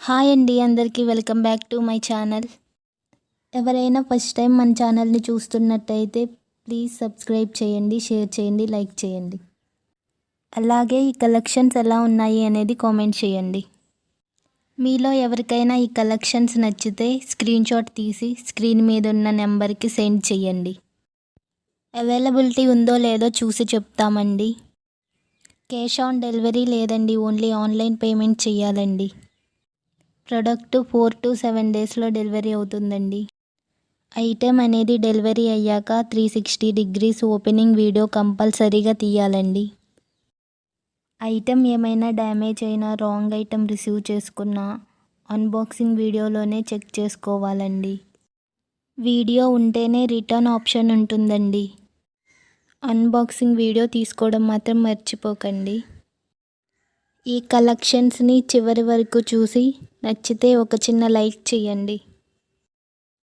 Hi అండి అందరికీ welcome back to my channel. ఎవరైనా ఫస్ట్ టైం మన ఛానల్ని చూస్తున్నట్టయితే ప్లీజ్ సబ్స్క్రైబ్ చేయండి, షేర్ చేయండి, లైక్ చేయండి. అలాగే ఈ కలెక్షన్స్ ఎలా ఉన్నాయి అనేది కామెంట్ చేయండి. మీలో ఎవరికైనా ఈ కలెక్షన్స్ నచ్చితే స్క్రీన్ షాట్ తీసి స్క్రీన్ మీద ఉన్న నెంబర్కి సెండ్ చేయండి. అవైలబిలిటీ ఉందో లేదో చూసి చెప్తామండి. క్యాష్ ఆన్ డెలివరీ లేదండి, ఓన్లీ ఆన్లైన్ పేమెంట్ చేయాలండి. ప్రోడక్ట్ 4 to 7 డేస్లో డెలివరీ అవుతుందండి. ఐటెం అనేది డెలివరీ అయ్యాక 360 degrees ఓపెనింగ్ వీడియో కంపల్సరీగా తీయాలండి. ఐటెం ఏమైనా డ్యామేజ్ అయినా, రాంగ్ ఐటెం రిసీవ్ చేసుకున్నా అన్బాక్సింగ్ వీడియోలోనే చెక్ చేసుకోవాలండి. వీడియో ఉంటేనే రిటర్న్ ఆప్షన్ ఉంటుందండి. అన్బాక్సింగ్ వీడియో తీసుకోవడం మాత్రం మర్చిపోకండి. ఈ కలెక్షన్స్ని చివరి వరకు చూసి నచ్చితే ఒక చిన్న లైక్ చేయండి.